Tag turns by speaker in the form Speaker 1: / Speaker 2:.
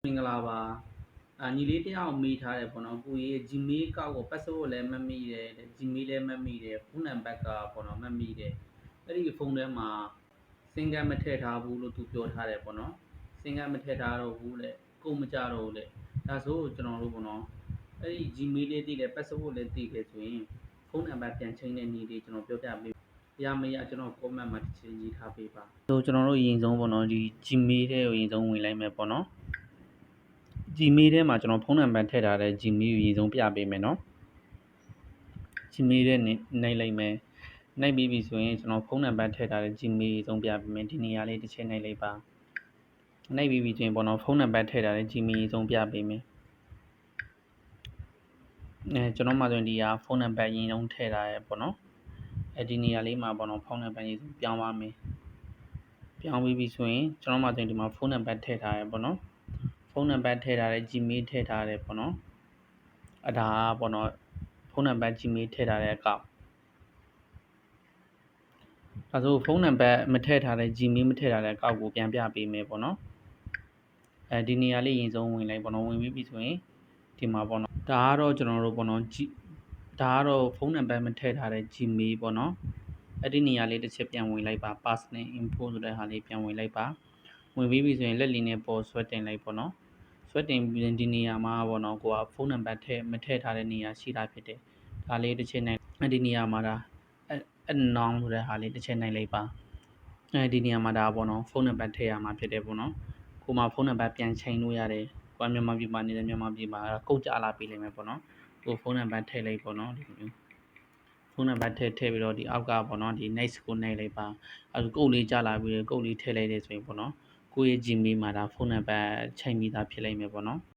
Speaker 1: မင်္ဂလာပါညီလေးတယောက်မေးထားတယ်ပေါ့နော်ကိုကြီး Gmail ကောက်ကို password လည်းမမိတယ် Gmail လည်းမမိတယ်ဖုန်းနံပါတ်ကပေါ့နော်မမိတယ်အဲ့ဒီဖုန်းထဲမှာစင်ကတ်မထည့်ထားဘူးလို့သူပြောထားတယ်ပေါ့နော်စင်ကတ်မထည့်ထားတော့ဘူးလေကုန်မကြတော့ဘူးလေဒါဆိုကျွန်တော်တို့ပေါ့နော်အဲ့ဒီ Gmail လေးသိတယ် password လည်းသိတယ်ဆိုရင်ဖုန်းနံပါတ်ပြန်ချိန်တဲ့နည်းလေးကျွန်တော်ပြောပြပေးရမရကျွန်တော် comment မှာတစ်ချက်ရေးထားပေးပါဆိုကျွန်တော်တို့အရင်ဆုံးပေါ့နော်ဒီ Gmail ထဲကိုအရင်ဆုံးဝင်လိုက်မယ်ပေါ့နော်Gmail ထဲမှာကျွန်တော်ဖုန်းနံပါတ်ထည့်ထားတဲ့ Gmail ကိုအရင်ဆုံးပြပေးမယ်နော် Gmail ထဲနှိပ်လိုက်မယ်နှိပ်ပြီးပြီဆိုရင်ကျွန်တော်ဖုန်းနံပါတ်ထည့်ထားတဲ့ Gmail အဆုံးပြပေးမယ်ဒီနေရာလေးတစ်ချက်နှိပ်လိုက်ပါနှိပ်ပြီးပြီဆိုရင်ပေါ့နော်ဖုန်းနံပါတ်ထည့်ထားတဲ့ Gmail အဆုံးပြပေးမယ်ကျွန်တော်မှဆိုရင်ဒီဟာဖုန်းနံပါတ်အရင်ဆုံးထည့်ထားရပေါ့နော်ဒီနေရာလေးမှာပေါ့နော်ဖုန်းနံပါတ်ရေးဆုံးပြောင်းပါမယ်ပြောင်းပြီးပြီဆိုရင်ကျွန်တော်မှဆိုရင်ဒီမှာဖုန်းနံပါတ်ထည့်ထားရပေါ့နော်ဖုန်းနံပါတ်ထည့်ထားတဲ့ Gmail ထည့်ထားတယ်ပေါ့နော်ဒါပေါ့နော်ဖုန်းနံပါတ် Gmail ထည့်ထားတဲ့အကောင့်ဒါဆိုဖုန်းနံပါတ်မထည့်ထားတဲ့ Gmail မထည့်ထားတဲ့အကောင့်ကိုပြန်ပြပေးမယ်ပေါ့နော်ဒီနေရာလေးရင်ဆုံးဝင်လိုက်ပေါ့နော်ဝင်ပြီးပြီဆိုရင်ဒီမှာပေါ့နော်ဒါကတော့ကျွန်တော်တို့ပေါ့နော်ဒါကတော့ဖုန်းနံပါတ်မထည့်ထားတဲ့ Gmail ပေါ့နော်အဲ့ဒီနေရာလေးတစ်ချက်ပြန်ဝင်လိုက်ပါ personal info ဆိုတဲ့ဟာလေးပြန်ဝင်လိုက်ပါဝင်ပြီးပြီဆိုရင်လက်လီနဲ့ပေါ်ဆွဲတင်လိုက်ပေါ့နော်ဆွဲတင်ပြီးဒီနေရာမှာပေါ့နော်ကိုကဖုန်းနံပါတ်မထည့်ထားတဲ့နေရာရှိတာဖြစ်တယ်ဒါလေးတစ်ချက်နဲ့ဒီနေရာမှာဒါunknown ဆိုတဲ့ဟာလေးတစ်ချက်နိုင်လိုက်ပါဒီနေရာမှာဒါပေါ့နော်ဖုန်းနံပါတ်ထည့်ရမှာဖြစ်တယ်ပေါ့နော်ကိုမှဖုန်းနံပါတ်ပြန်ချိန်လို့ရတယ်ကိုကမြန်မာပြည်မှာနေတယ်မြန်မာပြည်မှာကုတ်ကြလာပေးလိမ့်မယ်ပေါ့နော်ကိုဖုန်းနံပါတ်ထည့်လိုက်ပေါ့နော်ဒီလိုဖုန်းနံပါတ်ထည့်ပြီးတော့ဒီအောက်ကပေါ့နော်ဒီ next ကိုနှိပ်လိုက်ပါအဲကုတ်လေးကြလာပြီးကုတ်လေးထည့်လိုက်တယ်ဆိုရင်ပေါ့နော်ကိုရဲ့ Gmail မှာဒါဖုန်းနံပါတ်ချိန်ပြီးသားဖြစ်လိမ့်မယ်ပေါ့နော်